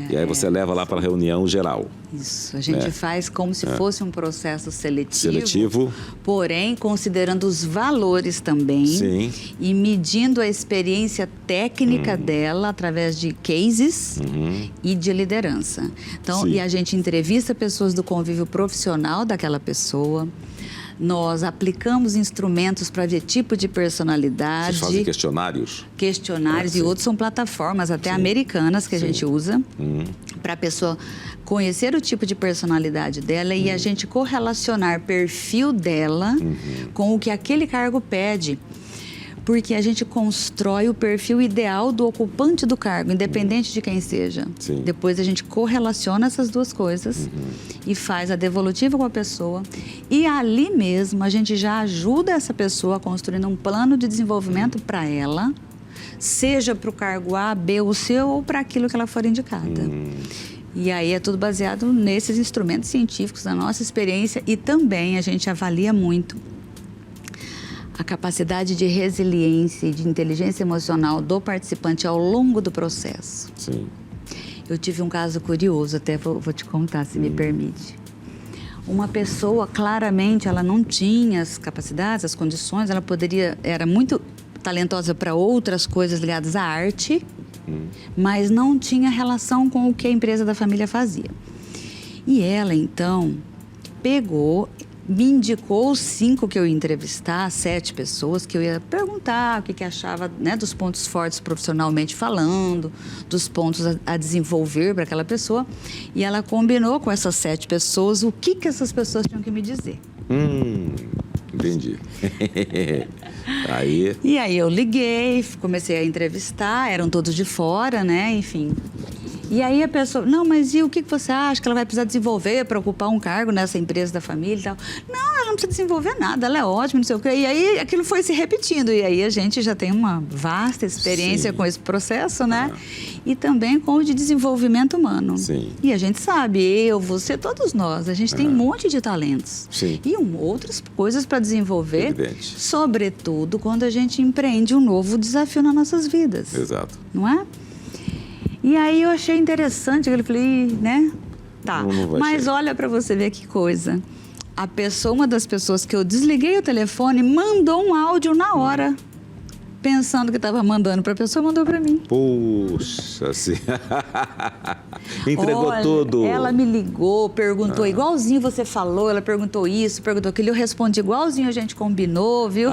E aí você leva lá para a reunião geral. Isso, a gente faz como se fosse um processo seletivo, porém considerando os valores também e medindo a experiência técnica dela através de cases e de liderança. Então, e a gente entrevista pessoas do convívio profissional daquela pessoa. Nós aplicamos instrumentos para ver tipo de personalidade. Vocês fazem questionários? Questionários e outros são plataformas até americanas que a gente usa para a pessoa conhecer o tipo de personalidade dela e a gente correlacionar perfil dela com o que aquele cargo pede. Porque a gente constrói o perfil ideal do ocupante do cargo, independente de quem seja. Depois a gente correlaciona essas duas coisas e faz a devolutiva com a pessoa. E ali mesmo a gente já ajuda essa pessoa construindo um plano de desenvolvimento para ela, seja para o cargo A, B ou C ou para aquilo que ela for indicada. E aí é tudo baseado nesses instrumentos científicos, da nossa experiência e também a gente avalia muito a capacidade de resiliência e de inteligência emocional do participante ao longo do processo. Eu tive um caso curioso, até vou te contar, se me permite. Uma pessoa, claramente, ela não tinha as capacidades, as condições, ela era muito talentosa para outras coisas ligadas à arte, mas não tinha relação com o que a empresa da família fazia. E ela, então, pegou, me indicou os 5 que eu ia entrevistar, 7 pessoas que eu ia perguntar o que achava, né, dos pontos fortes profissionalmente falando, dos pontos a desenvolver para aquela pessoa. E ela combinou com essas 7 pessoas o que essas pessoas tinham que me dizer. Entendi. E aí eu liguei, comecei a entrevistar, eram todos de fora, né, enfim. E aí a pessoa, não, mas e o que você acha que ela vai precisar desenvolver para ocupar um cargo nessa empresa da família e tal? Não, ela não precisa desenvolver nada, ela é ótima, não sei o quê. E aí aquilo foi se repetindo. E aí a gente já tem uma vasta experiência com esse processo, né? E também com o de desenvolvimento humano. Sim. E a gente sabe, eu, você, todos nós, a gente tem um monte de talentos. Sim. E outras coisas para desenvolver, Evidente. sobretudo quando a gente empreende um novo desafio nas nossas vidas. Exato. Não é? E aí eu achei interessante, eu falei, né? Tá, mas olha para você ver que coisa. Uma das pessoas que eu desliguei o telefone, mandou um áudio na hora. Pensando que estava mandando para a pessoa, mandou para mim. Puxa, assim. Entregou tudo. Ela me ligou, perguntou, igualzinho você falou, ela perguntou isso, perguntou aquilo, eu respondi igualzinho a gente combinou, viu?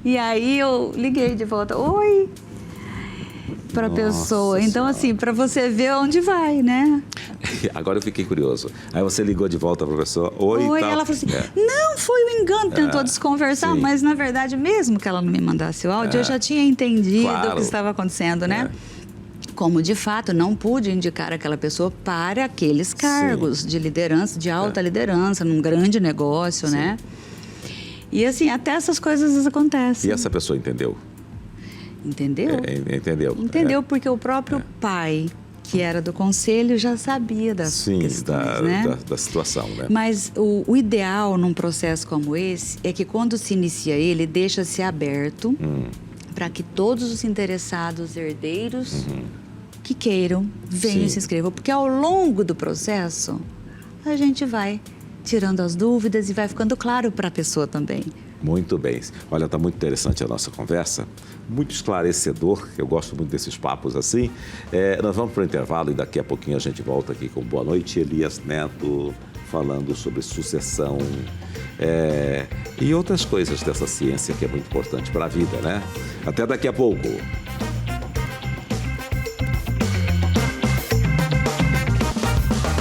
E aí eu liguei de volta, oi, para a pessoa. Então, assim, para você ver onde vai, né? Agora eu fiquei curioso. Aí você ligou de volta para a pessoa, oi, tal. Ela falou assim, não, foi um engano, tentou desconversar, mas na verdade, mesmo que ela não me mandasse o áudio, eu já tinha entendido o que estava acontecendo, né? Como, de fato, não pude indicar aquela pessoa para aqueles cargos de liderança, de alta liderança, num grande negócio, né? E, assim, até essas coisas acontecem. E essa pessoa entendeu? Entendeu? Entendeu. Entendeu, porque o próprio pai, que era do conselho, já sabia das questões, né? da situação, né? Mas o ideal num processo como esse é que quando se inicia ele, deixa-se aberto para que todos os interessados, herdeiros que queiram, venham e se inscrevam. Porque ao longo do processo, a gente vai tirando as dúvidas e vai ficando claro para a pessoa também. Muito bem. Olha, está muito interessante a nossa conversa, muito esclarecedor, eu gosto muito desses papos assim. Nós vamos para o intervalo e daqui a pouquinho a gente volta aqui com Boa Noite, Elias Neto, falando sobre sucessão e outras coisas dessa ciência que é muito importante para a vida, né? Até daqui a pouco.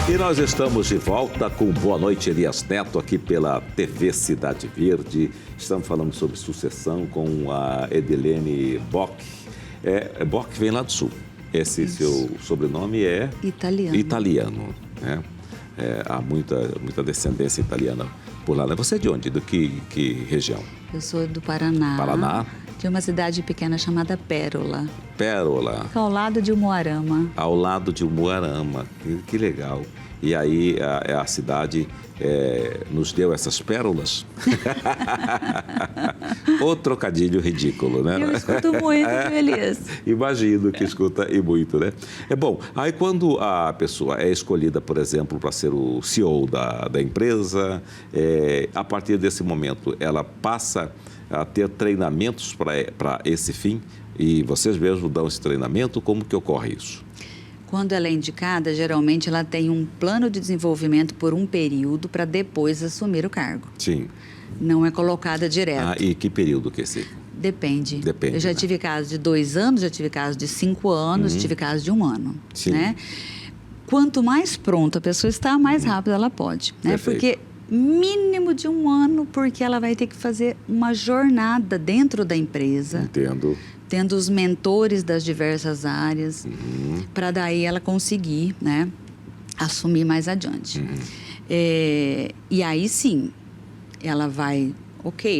E nós estamos de volta com Boa Noite, Elias Neto, aqui pela TV Cidade Verde. Estamos falando sobre sucessão com a Edilene Bock. Bock vem lá do Sul. Esse seu sobrenome é... Italiano, né? Há muita descendência italiana por lá. Você é de onde? Do que região? Eu sou do Paraná. Paraná? De uma cidade pequena chamada Pérola. Pérola. Ao lado de Umuarama. Ao lado de Umuarama. Que legal. E aí a cidade nos deu essas pérolas. O trocadilho ridículo, né? Eu escuto muito, feliz. Imagino que escuta e muito, né? Bom, aí quando a pessoa é escolhida, por exemplo, para ser o CEO da empresa, a partir desse momento ela passa a ter treinamentos para esse fim e vocês mesmos dão esse treinamento, como que ocorre isso? Quando ela é indicada, geralmente ela tem um plano de desenvolvimento por um período para depois assumir o cargo. Sim. Não é colocada direto. E que período que é esse? Depende. Depende. Eu já tive casos de 2 anos, já tive casos de 5 anos, tive casos de 1 ano. Sim. Né? Quanto mais pronta a pessoa está, mais rápido ela pode. Né? Porque mínimo de 1 ano, porque ela vai ter que fazer uma jornada dentro da empresa. Entendo. Tendo os mentores das diversas áreas, para daí ela conseguir, né, assumir mais adiante. E aí sim, ela vai,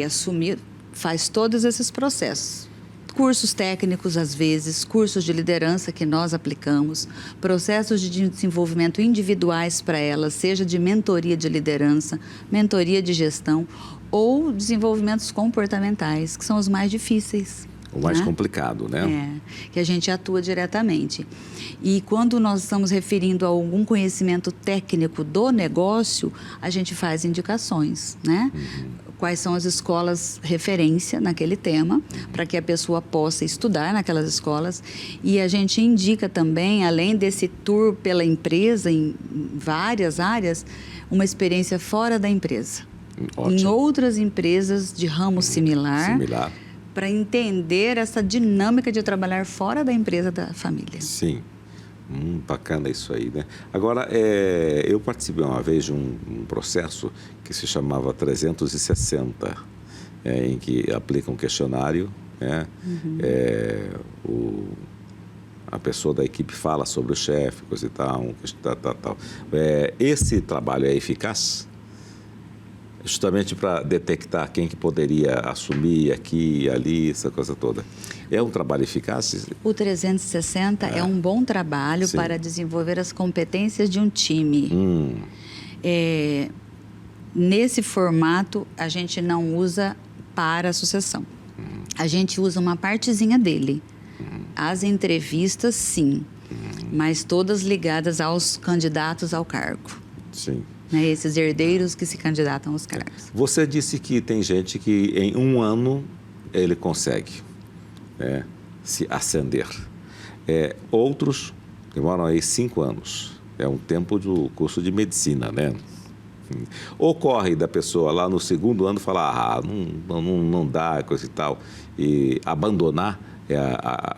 assumir, faz todos esses processos. Cursos técnicos, às vezes, cursos de liderança que nós aplicamos, processos de desenvolvimento individuais para ela, seja de mentoria de liderança, mentoria de gestão ou desenvolvimentos comportamentais, que são os mais difíceis. O mais complicado, né? Que a gente atua diretamente. E quando nós estamos referindo a algum conhecimento técnico do negócio, a gente faz indicações, né? quais são as escolas referência naquele tema, para que a pessoa possa estudar naquelas escolas. E a gente indica também, além desse tour pela empresa, em várias áreas, uma experiência fora da empresa. Ótimo. Em outras empresas de ramo similar. Para entender essa dinâmica de trabalhar fora da empresa da família. Sim. Bacana isso aí, né? Agora, eu participei uma vez de um processo que se chamava 360, em que aplica um questionário, né? A pessoa da equipe fala sobre o chefe, coisa e tal, tal. Esse trabalho é eficaz? Justamente para detectar quem que poderia assumir aqui e ali, essa coisa toda. É um trabalho eficaz? O 360 é um bom trabalho para desenvolver as competências de um time. Nesse formato, a gente não usa para a sucessão. A gente usa uma partezinha dele. As entrevistas, sim, mas todas ligadas aos candidatos ao cargo. Sim. Esses herdeiros que se candidatam aos cargos. Você disse que tem gente que em 1 ano ele consegue se ascender. Outros demoram aí 5 anos. É um tempo do curso de medicina, né? Ocorre da pessoa lá no 2º ano falar, não dá, coisa e tal, e abandonar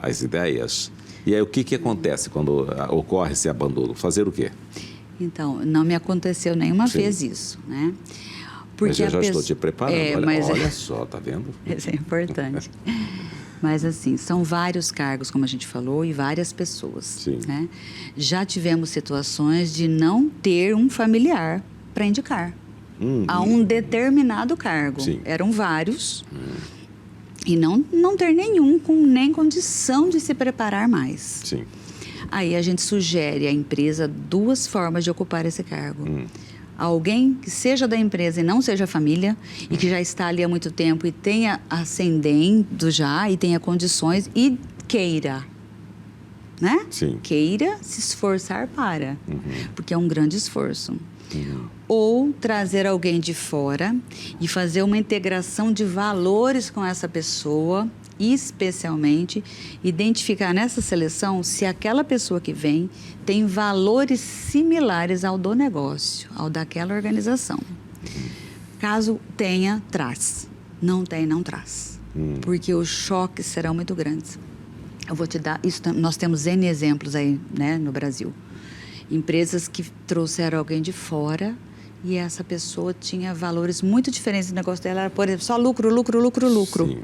as ideias. E aí o que acontece quando ocorre esse abandono? Fazer o quê? Então, não me aconteceu nenhuma vez isso, né? Porque mas eu já estou te preparando, olha só, tá vendo? Isso é importante. Mas assim, são vários cargos, como a gente falou, e várias pessoas. Sim. Né? Já tivemos situações de não ter um familiar para indicar a um determinado cargo. Sim. Eram vários e não ter nenhum com nem condição de se preparar mais. Sim. Aí a gente sugere à empresa 2 formas de ocupar esse cargo. Alguém que seja da empresa e não seja família, e que já está ali há muito tempo e tenha ascendendo já, e tenha condições, e queira, né? Sim. Queira se esforçar para, porque é um grande esforço. Ou trazer alguém de fora e fazer uma integração de valores com essa pessoa, especialmente identificar nessa seleção se aquela pessoa que vem tem valores similares ao do negócio, ao daquela organização. Caso tenha, traz. Não tem, não traz. Porque os choques serão muito grandes. Eu vou te dar, nós temos N exemplos aí, né, no Brasil. Empresas que trouxeram alguém de fora e essa pessoa tinha valores muito diferentes. O negócio dela era, por exemplo, só lucro. Sim.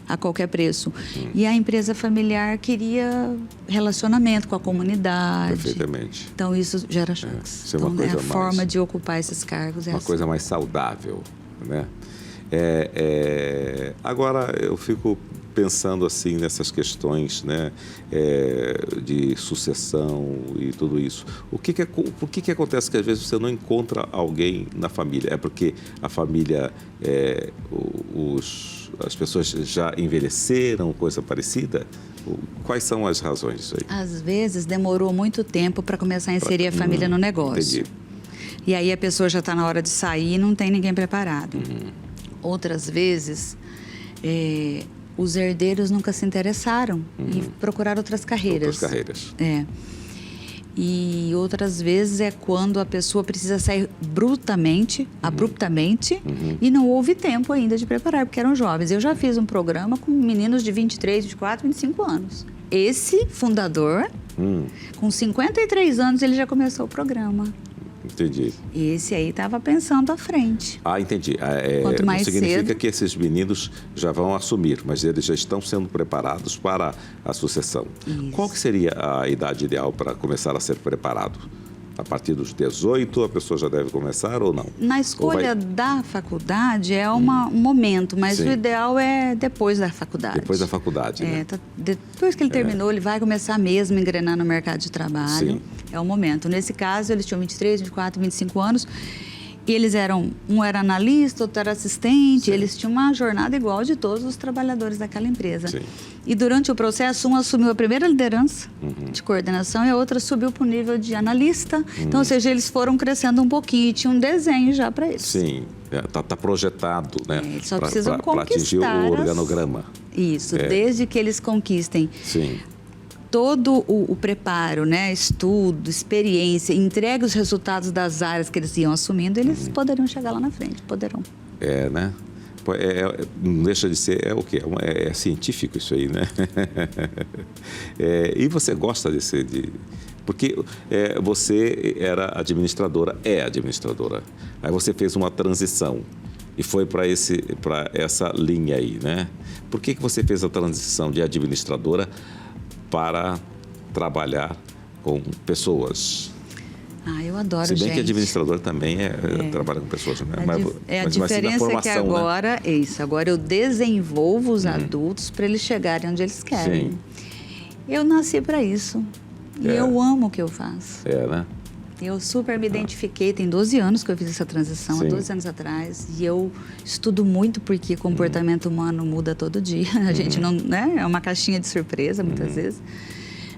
A qualquer preço. E a empresa familiar queria relacionamento com a comunidade. Perfeitamente. Então, isso gera choques. Isso é uma então, coisa a forma de ocupar esses cargos é uma assim. coisa mais saudável, né? Agora, eu fico pensando assim nessas questões, né, de sucessão e tudo isso. Por que acontece que às vezes você não encontra alguém na família? É porque a família, as pessoas já envelheceram, coisa parecida? Quais são as razões disso aí? Às vezes demorou muito tempo para começar a inserir a família no negócio. Entendi. E aí a pessoa já está na hora de sair e não tem ninguém preparado. Outras vezes, os herdeiros nunca se interessaram e procuraram outras carreiras. E outras vezes é quando a pessoa precisa sair abruptamente, e não houve tempo ainda de preparar, porque eram jovens. Eu já fiz um programa com meninos de 23, 24, 25 anos. Esse fundador, com 53 anos, ele já começou o programa. Entendi. Esse aí estava pensando à frente. Entendi. Quanto mais não significa cedo, que esses meninos já vão assumir, mas eles já estão sendo preparados para a sucessão. Isso. Qual que seria a idade ideal para começar a ser preparado? A partir dos 18, a pessoa já deve começar ou não? Na escolha da faculdade é um momento, mas o ideal é depois da faculdade. Depois da faculdade, né? Depois que ele terminou, ele vai começar mesmo a engrenar no mercado de trabalho. Sim. É o momento. Nesse caso, eles tinham 23, 24, 25 anos. E eles um era analista, outro era assistente. Eles tinham uma jornada igual de todos os trabalhadores daquela empresa. Sim. E durante o processo, um assumiu a primeira liderança de coordenação e a outra subiu para o nível de analista. Então, ou seja, eles foram crescendo um pouquinho e tinha um desenho já para eles. Sim. Está projetado, né? Eles só precisam para atingir o organograma. Isso, desde que eles conquistem Sim. todo o preparo, né? Estudo, experiência, entregue os resultados das áreas que eles iam assumindo, eles poderiam chegar lá na frente, poderão. Né? Não deixa de ser, é o quê? É científico isso aí, né? E você gosta porque você era administradora, Aí você fez uma transição e foi para essa linha aí, né? Por que você fez a transição de administradora para trabalhar com pessoas? Eu adoro, gente. Se bem que administrador também trabalha com pessoas, né? A diferença é que agora, né? Agora eu desenvolvo os adultos para eles chegarem onde eles querem. Sim. Eu nasci para isso. E eu amo o que eu faço. Né? Eu super me identifiquei, tem 12 anos que eu fiz essa transição, Sim. há 12 anos atrás. E eu estudo muito porque comportamento humano muda todo dia. A gente não, né? É uma caixinha de surpresa muitas vezes.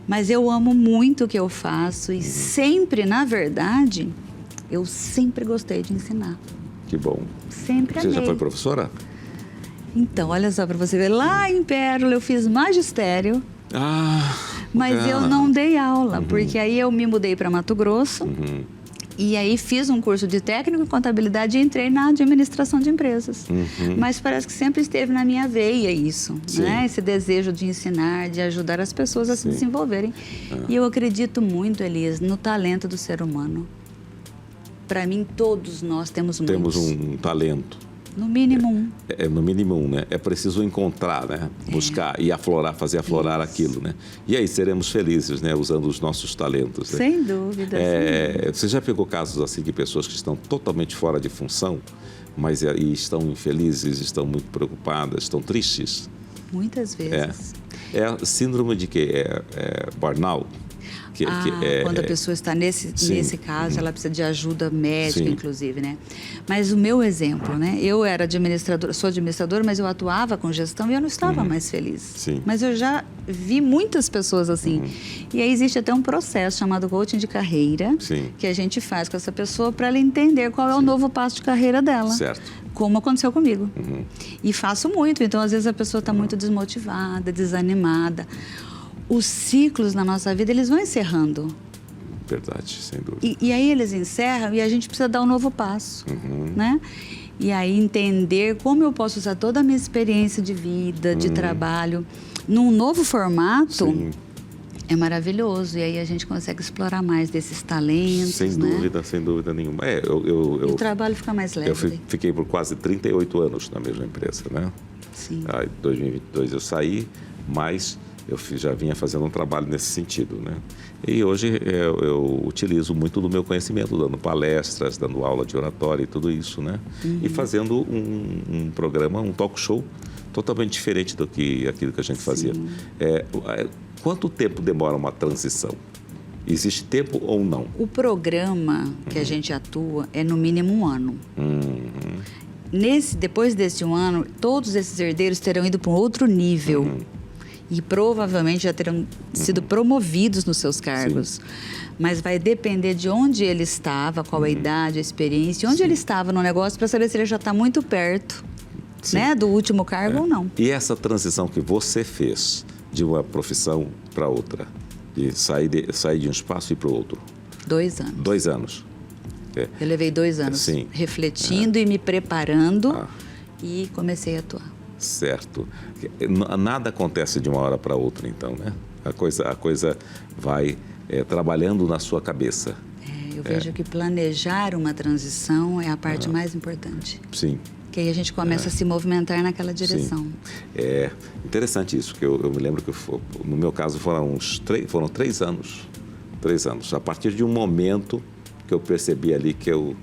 Mas eu amo muito o que eu faço e sempre, na verdade, eu sempre gostei de ensinar. Que bom. Sempre amei. Você já foi professora? Então, olha só para você ver, lá em Pérola eu fiz magistério, mas eu não dei aula, porque aí eu me mudei para Mato Grosso e aí fiz um curso de técnico em contabilidade e entrei na administração de empresas. Mas parece que sempre esteve na minha veia isso, né? Esse desejo de ensinar, de ajudar as pessoas a se desenvolverem. E eu acredito muito, Elias, no talento do ser humano. Para mim, todos nós temos muitos. Temos um talento. No mínimo um. No mínimo um, né? É preciso encontrar, né? Buscar e aflorar, fazer aflorar aquilo, né? E aí seremos felizes, né? Usando os nossos talentos. Né? Sem dúvida. Você já pegou casos assim de pessoas que estão totalmente fora de função, mas e estão infelizes, estão muito preocupadas, estão tristes? Muitas vezes. É síndrome de quê? Burnout? Quando a pessoa está nesse caso, ela precisa de ajuda médica, inclusive, né? Mas o meu exemplo, né? Eu era sou administradora, mas eu atuava com gestão e eu não estava mais feliz. Sim. Mas eu já vi muitas pessoas assim. E aí existe até um processo chamado coaching de carreira, que a gente faz com essa pessoa para ela entender qual é o novo passo de carreira dela. Certo. Como aconteceu comigo. E faço muito. Então, às vezes, a pessoa está muito desmotivada, desanimada. Os ciclos na nossa vida, eles vão encerrando. Verdade, sem dúvida. E aí eles encerram e a gente precisa dar um novo passo, né? E aí entender como eu posso usar toda a minha experiência de vida, de trabalho, num novo formato, é maravilhoso. E aí a gente consegue explorar mais desses talentos, sem dúvida nenhuma. E o trabalho fica mais leve. Eu fiquei por quase 38 anos na mesma empresa, né? Sim. Em 2022 eu saí, mas eu já vinha fazendo um trabalho nesse sentido, né? E hoje eu utilizo muito do meu conhecimento, dando palestras, dando aula de oratória e tudo isso, né? E fazendo um programa, um talk show totalmente diferente do que aquilo que a gente fazia. Quanto tempo demora uma transição? Existe tempo ou não? O programa que a gente atua é no mínimo 1 ano. Depois desse 1 ano, todos esses herdeiros terão ido para um outro nível. E provavelmente já terão sido promovidos nos seus cargos. Mas vai depender de onde ele estava, qual a idade, a experiência, onde ele estava no negócio, para saber se ele já está muito perto, né, do último cargo ou não. E essa transição que você fez de uma profissão para outra, de sair de um espaço e para o outro? 2 anos. 2 anos. Eu levei 2 anos refletindo e me preparando e comecei a atuar. Certo. Nada acontece de uma hora para outra, então, né? A coisa vai trabalhando na sua cabeça. Eu vejo que planejar uma transição é a parte mais importante. Sim. Que aí a gente começa a se movimentar naquela direção. É interessante isso, que eu me lembro que no meu caso foram 3 anos. 3 anos. A partir de um momento que eu percebi ali que eu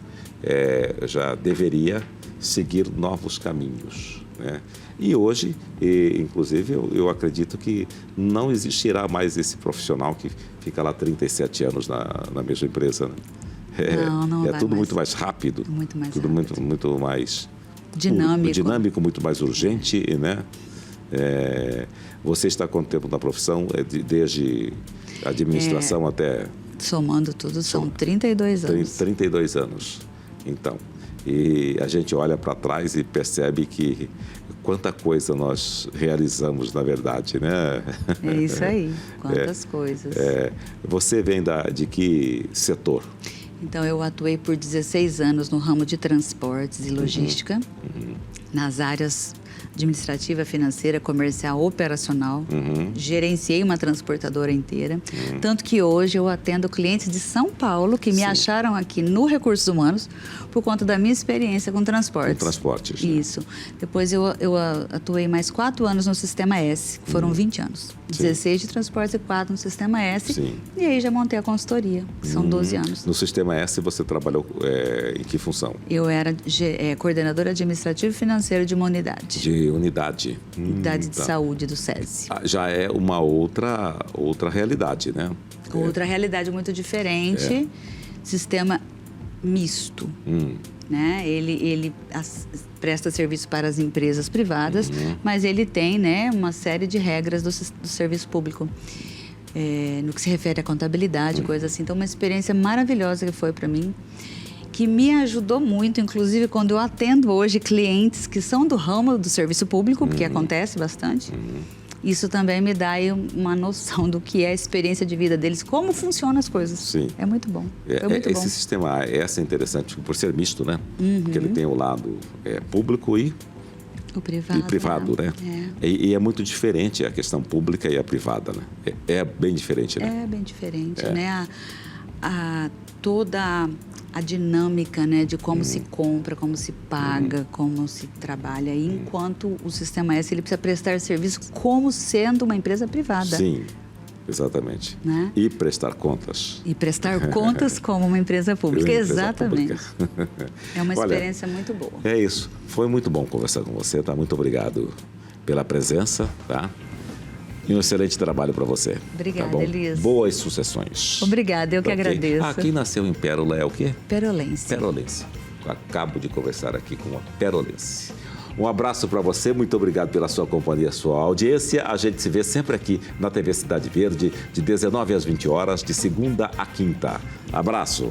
já deveria seguir novos caminhos, né? E hoje, inclusive, eu acredito que não existirá mais esse profissional que fica lá 37 anos na mesma empresa, né? Não vai tudo mais. muito mais rápido. Muito mais tudo rápido. muito mais dinâmico, muito mais urgente, né? Você está há quanto tempo na profissão? Desde a administração até... Somando tudo, são 32 anos. 32 anos. Então, E a gente olha para trás e percebe que quanta coisa nós realizamos, na verdade, né? É isso aí, quantas coisas. Você vem de que setor? Então, eu atuei por 16 anos no ramo de transportes e logística, nas áreas administrativa, financeira, comercial, operacional. Gerenciei uma transportadora inteira. Tanto que hoje eu atendo clientes de São Paulo que me acharam aqui no Recursos Humanos por conta da minha experiência com transportes. Com transportes. Isso. Depois eu atuei mais 4 anos no Sistema S, que foram 20 anos. 16 de transportes e 4 no Sistema S. Sim. E aí já montei a consultoria, que são 12 anos. No Sistema S você trabalhou em que função? Eu era coordenadora administrativa e financeira de uma unidade. De unidade. Unidade de saúde do SESI. Já é uma outra realidade, né? Outra realidade muito diferente. Sistema misto. Né? Ele presta serviço para as empresas privadas, mas ele tem, né, uma série de regras do serviço público. No que se refere à contabilidade, coisa assim. Então, uma experiência maravilhosa que foi para mim, que me ajudou muito, inclusive quando eu atendo hoje clientes que são do ramo do serviço público, porque acontece bastante. Isso também me dá aí uma noção do que é a experiência de vida deles, como funcionam as coisas. Sim. É muito bom. Foi muito bom. Esse sistema S é interessante por ser misto, né? Porque ele tem o lado público e privado, né? E é muito diferente a questão pública e a privada, né? É bem diferente, né? É bem diferente, né? Toda a dinâmica, né, de como se compra, como se paga, como se trabalha. Enquanto o Sistema S, ele precisa prestar serviço como sendo uma empresa privada. Sim, exatamente. Né? E prestar contas. E prestar contas como uma empresa pública. Exatamente. Pública. É uma experiência muito boa. É isso. Foi muito bom conversar com você, tá? Muito obrigado pela presença, tá? E um excelente trabalho para você. Obrigada, tá bom? Elias. Boas sucessões. Obrigada, eu que agradeço. Quem nasceu em Pérola é o quê? Perolense. Perolense. Acabo de conversar aqui com a Perolense. Um abraço para você, muito obrigado pela sua companhia, sua audiência. A gente se vê sempre aqui na TV Cidade Verde, de 19 às 20 horas, de segunda a quinta. Abraço.